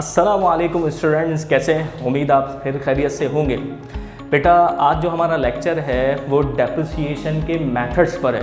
अस्सलामुअलैकुम स्टूडेंट्स, कैसे हैं? उम्मीद आप फिर खैरियत से होंगे। बेटा, आज जो हमारा लेक्चर है वो डेप्रिसिएशन के मेथड्स पर है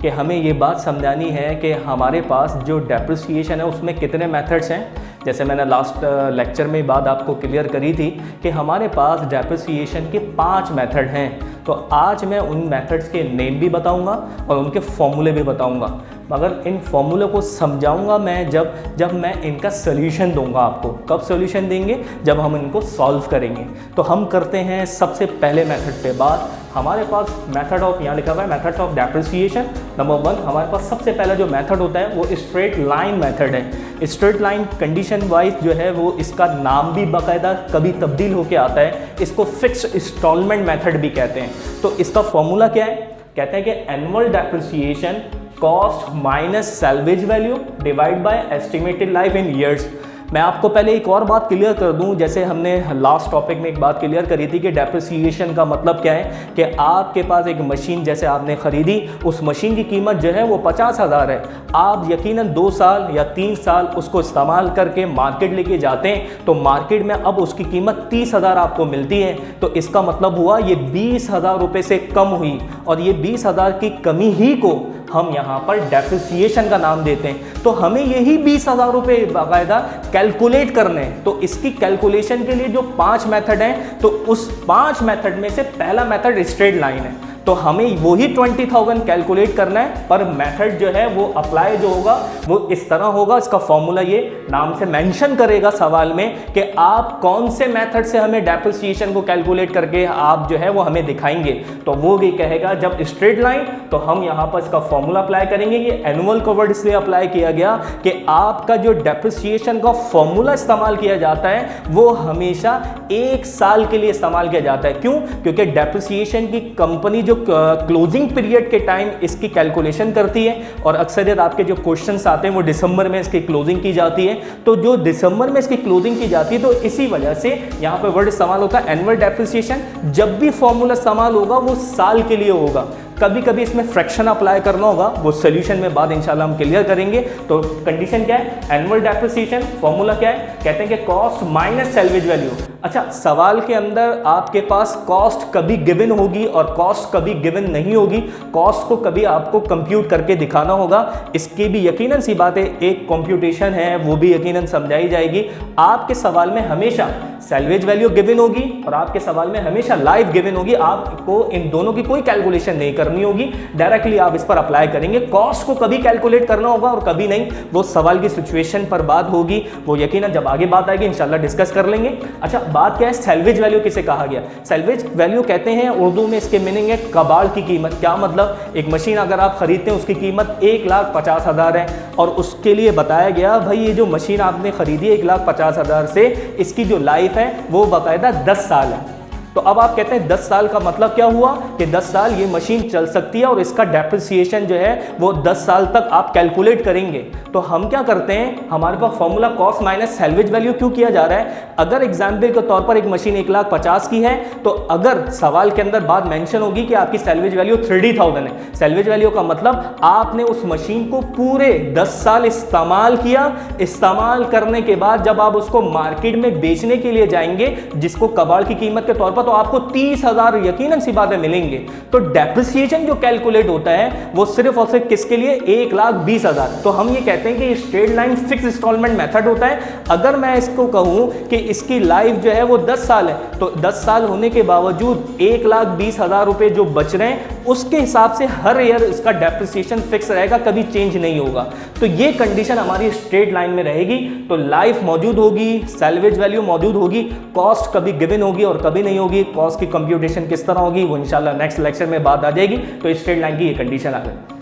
कि हमें ये बात समझानी है कि हमारे पास जो डेप्रिसिएशन है उसमें कितने मेथड्स हैं। जैसे मैंने लास्ट लेक्चर में बात आपको क्लियर करी थी कि हमारे पास डेप्रिसिएशन के 5 मेथड हैं। तो आज मैं उन मेथड्स के नेम भी बताऊंगा और उनके फॉर्मूले भी बताऊंगा, मगर इन फॉर्मूले को समझाऊंगा मैं जब मैं इनका सोल्यूशन दूंगा आपको। कब सोल्यूशन देंगे? जब हम इनको सॉल्व करेंगे। तो हम करते हैं सबसे पहले मेथड पे बात। हमारे पास मेथड ऑफ, यहाँ लिखा हुआ है मेथड्स ऑफ डेप्रिसिएशन। नंबर 1 हमारे पास सबसे पहला जो मेथड होता है वो स्ट्रेट लाइन मेथड है। स्ट्रेट लाइन कंडीशन वाइज जो है वो इसका नाम भी बाकायदा कभी तब्दील होके आता है। इसको फिक्स्ड इंस्टॉलमेंट मेथड भी कहते हैं। तो इसका फॉर्मूला क्या है? कहते हैं कि annual depreciation cost minus salvage value divide by estimated life in years. मैं आपको पहले एक और बात क्लियर कर दूं, जैसे हमने लास्ट टॉपिक में एक बात क्लियर करी थी कि डेप्रिसिएशन का मतलब क्या है कि आपके पास एक मशीन जैसे आपने ख़रीदी, उस मशीन की कीमत जो है वो 50,000 है। आप यकीनन 2 साल या 3 साल उसको इस्तेमाल करके मार्केट लेके जाते हैं तो मार्केट में अब उसकी कीमत 30,000 आपको मिलती है। तो इसका मतलब हुआ ये 20,000 रुपये से कम हुई, और ये 20,000 की कमी ही को हम यहाँ पर डेप्रिसिएशन का नाम देते हैं। तो हमें यही 20,000 रुपये बाकायदा कैलकुलेट करने हैं। तो इसकी कैलकुलेशन के लिए जो 5 मेथड हैं, तो उस 5 मेथड में से पहला मेथड स्ट्रेट लाइन है। तो हमें वही 20,000 कैलकुलेट करना है, पर मेथड जो है वो अप्लाई जो होगा वो इस तरह होगा। इसका फॉर्मूला ये नाम से मेंशन करेगा सवाल में कि आप कौन से मेथड से हमें डेप्रिसिएशन को कैलकुलेट करके आप जो है वो हमें दिखाएंगे। तो वो भी कहेगा जब स्ट्रेट लाइन, तो हम यहाँ पर इसका फॉर्मूला अप्लाई करेंगे। ये एनुअल का वर्ड इसलिए अप्लाई किया गया कि आपका जो डेप्रिसिएशन का फॉर्मूला इस्तेमाल किया जाता है वो हमेशा 1 साल के लिए इस्तेमाल किया जाता है। क्यों? क्योंकि डेप्रिसिएशन की कंपनी जो क्लोजिंग पीरियड के टाइम इसकी कैलकुलेशन करती है, और अक्सरियत आपके जो क्वेश्चंस आते हैं वो दिसंबर में इसकी क्लोजिंग की जाती है। तो जो दिसंबर में इसकी क्लोजिंग की जाती है, तो इसी वजह से यहाँ पे वर्ड इस्तेमाल होता है एनुअल डेप्रिसिएशन। जब भी फॉर्मूला इस्तेमाल होगा वो साल के लिए होगा। कभी कभी इसमें फ्रैक्शन अप्लाई करना होगा, वो सोल्यूशन में बाद इंशाल्लाह हम क्लियर करेंगे। तो कंडीशन क्या है? Annual depreciation. फॉर्मूला क्या है? कहते हैं कि कॉस्ट माइनस सैल्वेज वैल्यू। अच्छा, सवाल के अंदर आपके पास कॉस्ट कभी गिवन होगी और कॉस्ट कभी गिवन नहीं होगी। कॉस्ट को कभी आपको कंप्यूट करके दिखाना होगा। इसकी भी यकीनन सी बात है, एक कंप्यूटेशन है वो भी यकीनन समझाई जाएगी। आपके सवाल में हमेशा सैल्वेज वैल्यू गिवन होगी और आपके सवाल में हमेशा लाइफ गिवन होगी। आपको इन दोनों की कोई कैलकुलेशन नहीं करनी होगी, डायरेक्टली आप इस पर अप्लाई करेंगे। कॉस्ट को कभी कैलकुलेट करना होगा और कभी नहीं, वो सवाल की सिचुएशन पर बात होगी। वो यकीनन जब आगे बात आएगी इंशाल्लाह डिस्कस कर लेंगे। अच्छा, बात क्या है? सैल्वेज वैल्यू किसे कहा गया? सैल्वेज वैल्यू कहते हैं उर्दू में, इसके मीनिंग है कबाड़ की कीमत। क्या मतलब? एक मशीन अगर आप खरीदते हैं उसकी कीमत 1,50,000 है, और उसके लिए बताया गया भाई ये जो मशीन आपने खरीदी है 1,50,000 से, इसकी जो लाइफ है वो बाकायदा 10 साल है। तो अब आप कहते हैं 10 साल का मतलब क्या हुआ कि 10 साल ये मशीन चल सकती है और इसका डेप्रिसिएशन जो है वो 10 साल तक आप कैलकुलेट करेंगे। तो हम क्या करते हैं, हमारे पास formula cost minus salvage value क्यों किया जा रहा है? अगर एग्जाम्पल के तौर पर एक मशीन 1,50,000 की है, तो अगर सवाल के अंदर बात मेंशन होगी कि आपकी सैल्वेज वैल्यू 30,000 है। सैल्वेज वैल्यू का मतलब आपने उस मशीन को पूरे 10 साल इस्तेमाल किया। इस्तेमाल करने के बाद जब आप उसको मार्केट में बेचने के लिए जाएंगे, जिसको कबाड़ की कीमत के तौर पर, तो आपको 30,000 यकीनन सी बातें मिलेंगे। तो डेप्रिसिएशन जो कैलकुलेट होता है वो सिर्फ और सिर्फ किसके लिए? 1,20,000। तो हम ये कहते हैं कि straight line fix instalment method होता है। अगर मैं इसको कहूं कि इसकी लाइफ जो है वो 10 साल है, तो 10 साल होने के बावजूद 1,20,000 रुपए जो बच रहे हैं उसके हिसाब से हर ईयर इसका डेप्रिसिएशन फिक्स रहेगा, कभी चेंज नहीं होगा। तो ये कंडीशन हमारी स्ट्रेट लाइन में रहेगी। तो लाइफ मौजूद होगी, सैल्वेज वैल्यू मौजूद होगी, कॉस्ट कभी गिवन होगी और कभी नहीं होगी। कॉस्ट की कंप्यूटेशन किस तरह होगी वो इंशाल्लाह नेक्स्ट लेक्चर में बात आ जाएगी। तो स्ट्रेट लाइन की ये कंडीशन आ गई।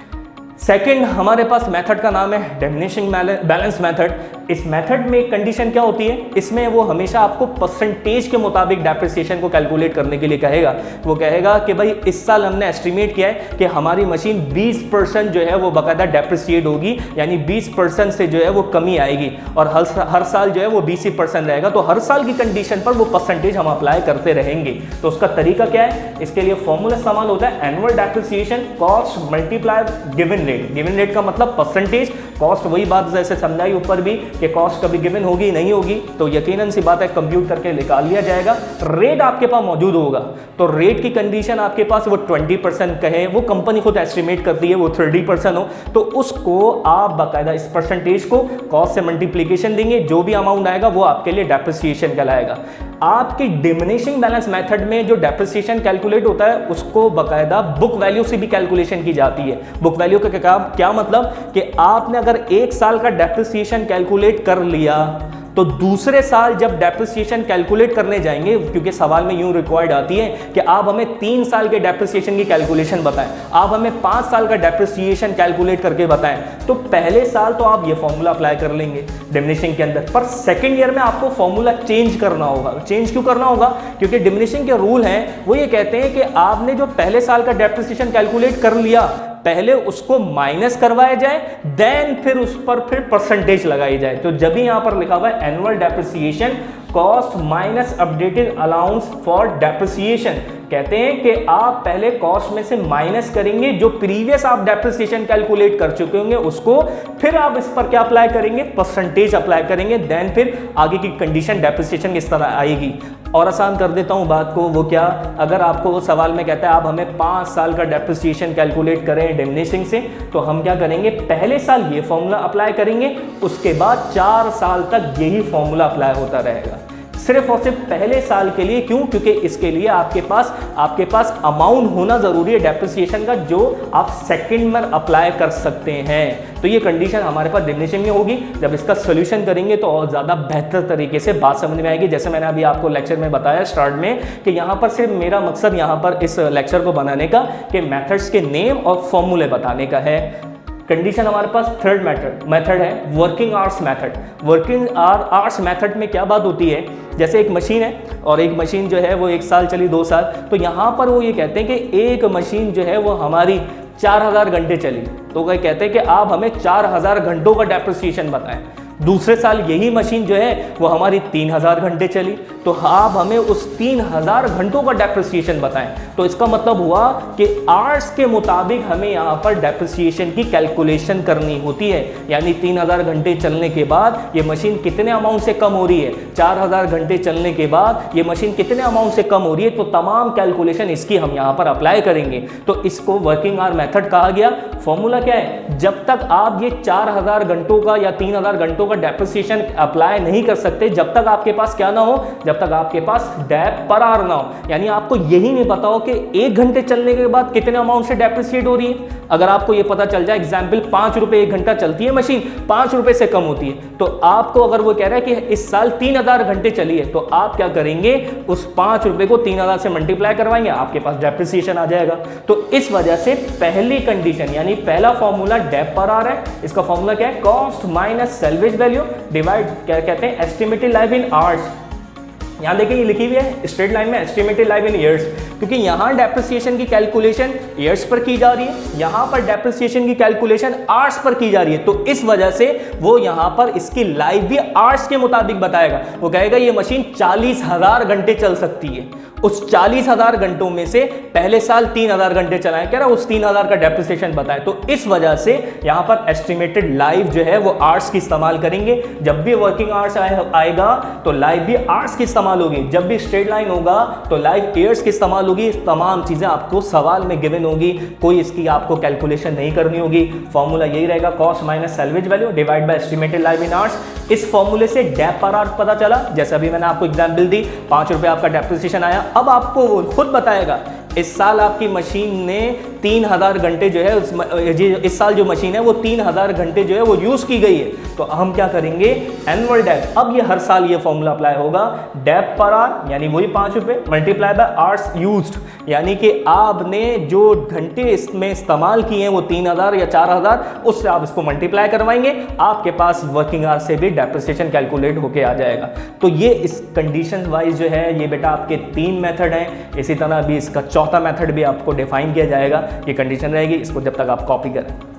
सेकंड हमारे पास मेथड का नाम है डिमिनिशिंग बैलेंस मेथड। इस मेथड में एक कंडीशन क्या होती है? इसमें वो हमेशा आपको परसेंटेज के मुताबिक डेप्रिसिएशन को कैलकुलेट करने के लिए कहेगा। वो कहेगा कि भाई इस साल हमने एस्टिमेट किया है कि हमारी मशीन 20% जो है वो बाकायदा डेप्रिसिएट होगी, यानी 20% से जो है वो कमी आएगी, और हर साल जो है वो 20% रहेगा। तो हर साल की कंडीशन पर वो परसेंटेज हम अप्लाई करते रहेंगे। तो उसका तरीका क्या है? इसके लिए फॉर्मूला इस्तेमाल होता है annual depreciation cost multiply given rate. Given rate का मतलब परसेंटेज, कॉस्ट वही बात जैसे समझाई ऊपर भी कि कॉस्ट कभी गिवन होगी नहीं होगी, तो यकीनन सी बात है कंप्यूट करके निकाल लिया जाएगा। रेट आपके पास मौजूद होगा, तो रेट की कंडीशन आपके पास वो 20% कहे, वो कंपनी खुद एस्टिमेट करती है, वो 30% हो, तो उसको आप बाकायदा इस परसेंटेज को कॉस्ट से मल्टीप्लीकेशन देंगे, जो भी अमाउंट आएगा वो आपके लिए डेप्रिसिएशन कहलाएगा। आपकी डिमिनिशिंग बैलेंस मेथड में जो डेप्रिसिएशन कैलकुलेट होता है उसको बाकायदा बुक वैल्यू से भी कैलकुलेशन की जाती है। बुक वैल्यू का क्या मतलब कि आपने अगर 1 साल का डेप्रिसिएशन कैलकुलेट कर लिया तो दूसरे साल जब डेप्रिसिएशन कैलकुलेट करने जाएंगे, क्योंकि सवाल में यूं रिक्वायर्ड आती है कि आप हमें 3 साल के डेप्रिसिएशन की कैलकुलेशन बताएं, आप हमें 5 साल का डेप्रिसिएशन कैलकुलेट करके बताएं, तो पहले साल तो आप ये फॉर्मूला अप्लाई कर लेंगे डिमिनिशिंग के अंदर, पर सेकेंड ईयर में आपको फॉर्मूला चेंज करना होगा। चेंज क्यों करना होगा? क्योंकि डिमिनिशिंग के रूल हैं वो ये कहते हैं कि आपने जो पहले साल का डेप्रिसिएशन कैलकुलेट कर लिया, पहले उसको माइनस करवाया जाए, देन फिर उस पर फिर परसेंटेज लगाई जाए। तो जब भी यहां पर लिखा हुआ है annual depreciation cost minus updated allowance for depreciation, कहते हैं कि आप पहले कॉस्ट में से माइनस करेंगे जो प्रीवियस आप डेप्रिसिएशन कैलकुलेट कर चुके होंगे उसको, फिर आप इस पर क्या अप्लाई करेंगे? परसेंटेज अप्लाई करेंगे, देन फिर आगे की कंडीशन डेप्रिसिएशन किस तरह आएगी। और आसान कर देता हूं बात को, वो क्या, अगर आपको वो सवाल में कहता है आप हमें 5 साल का डेप्रिसिएशन कैलकुलेट करें डिमिनिशिंग से, तो हम क्या करेंगे? पहले साल ये फॉर्मूला अप्लाई करेंगे, उसके बाद 4 साल तक यही फॉर्मूला अप्लाई होता रहेगा, सिर्फ और सिर्फ पहले साल के लिए। क्यों? क्योंकि इसके लिए आपके पास अमाउंट होना जरूरी है डेप्रिसिएशन का, जो आप सेकंड में अप्लाई कर सकते हैं। तो ये कंडीशन हमारे पास डिमिनिशिंग में होगी। जब इसका सोल्यूशन करेंगे तो और ज़्यादा बेहतर तरीके से बात समझ में आएगी। जैसे मैंने अभी आपको लेक्चर में बताया स्टार्ट में कि यहाँ पर सिर्फ मेरा मकसद यहाँ पर इस लेक्चर को बनाने का कि मेथड्स के नेम और फॉर्मूले बताने का है। कंडीशन हमारे पास थर्ड मेथड है working hours method. Working hours method में क्या बात होती है? जैसे एक मशीन है और एक मशीन जो है वो 1 साल चली, 2 साल, तो यहाँ पर वो ये कहते हैं कि एक मशीन जो है वो हमारी 4000 घंटे चली, तो वो कहते हैं कि आप हमें 4000 घंटों का डेप्रिसिएशन बताएं। दूसरे साल यही मशीन जो है वो हमारी 3000 घंटे चली, तो आप हमें उस 3000 घंटों का डेप्रिसिएशन बताएं। तो इसका मतलब हुआ कि आवर्स के मुताबिक हमें यहाँ पर डेप्रिसिएशन की कैलकुलेशन करनी होती है। यानी 3000 घंटे चलने के बाद ये मशीन कितने अमाउंट से कम हो रही है, 4000 घंटे चलने के बाद ये मशीन कितने अमाउंट से कम हो रही है, तो तमाम कैलकुलेशन इसकी हम यहाँ पर अप्लाई करेंगे। तो इसको वर्किंग आवर मेथड कहा गया। फॉर्मूला क्या है? जब तक आप ये 4000 घंटों का या 3000 घंटों का डेप्रिसिएशन अप्लाई नहीं कर सकते, जब तक आपके पास क्या ना हो, जब तक आपके पास डेप पर आवर ना हो। यानी आपको यही नहीं पता हो कि 1 घंटे चलने के बाद कितने अमाउंट से डेप्रिसिएट हो रही है। अगर आपको ये पता चल जाए एग्जाम्पल 5 रुपए 1 घंटा चलती है मशीन, 5 रुपए से कम होती है, तो आपको अगर वो कह रहा है कि इस साल 3000 घंटे चली है, तो आप क्या करेंगे? उस 5 रुपए को 3000 से मल्टीप्लाई करवाएंगे, आपके पास डेप्रिसिएशन आ जाएगा। तो इस वजह से पहली कंडीशन यानी पहला फॉर्मूला डेप पर आवर है। इसका फॉर्मूला क्या है? Cost minus salvage value divide क्या कहते हैं? Estimated life in hours. यहाँ देखिए ये लिखी हुई है स्ट्रेट लाइन में एस्टिमेटेड लाइफ इन ईयर्स, क्योंकि यहाँ डेप्रिसिएशन की कैलकुलेशन ईयर्स पर की जा रही है, यहाँ पर डेप्रिसिएशन की कैलकुलेशन आवर्स पर की जा रही है। तो इस वजह से वो यहाँ पर इसकी लाइफ भी आवर्स के मुताबिक बताएगा। वो कहेगा ये मशीन 40,000 घंटे चल सकती है, उस 40,000 घंटों में से पहले साल 3000 घंटे चलाए, कह रहा उस 3000 का डेप्रिसिएशन बताए। तो इस वजह से यहाँ पर एस्टिमेटेड लाइफ जो है वो आवर्स की इस्तेमाल करेंगे। जब भी वर्किंग आवर्स आएगा तो लाइफ भी आवर्स की इस्तेमाल होगी, जब भी स्ट्रेट लाइन होगा तो लाइफ ईयर्स की इस्तेमाल होगी। तमाम चीजें आपको सवाल में गिवन होगी, कोई इसकी आपको कैलकुलेशन नहीं करनी होगी। फॉर्मूला यही रहेगा cost minus salvage value divide by estimated life in hours. इस फॉर्मूले से डेप पर आवर पता चला, जैसे अभी मैंने आपको एग्जांपल दी, 5 रुपए आपका डेप्रिसिएशन आया। अब आपको वो खुद बताएगा इस साल आपकी मशीन ने 3000 घंटे जो है इस साल जो मशीन है वो 3000 घंटे जो है वो यूज की गई है। तो हम क्या करेंगे? Annual dep. अब ये हर साल ये फॉर्मूला अप्लाई होगा, डेप पर आवर यानी वही 5 रुपए मल्टीप्लाई बाय आवर्स यूज्ड, यानी कि आपने जो घंटे इसमें इस्तेमाल किए हैं वो 3000 या 4000, उससे आप इसको मल्टीप्लाई करवाएंगे, आपके पास वर्किंग आवर से भी डेप्रिसिएशन कैलकुलेट होके आ जाएगा। तो ये इस कंडीशन वाइज जो है ये बेटा आपके 3 मेथड हैं। इसी तरह अभी इसका चौथा मेथड भी आपको डिफाइन किया जाएगा, ये कंडीशन रहेगी, इसको जब तक आप कॉपी करें।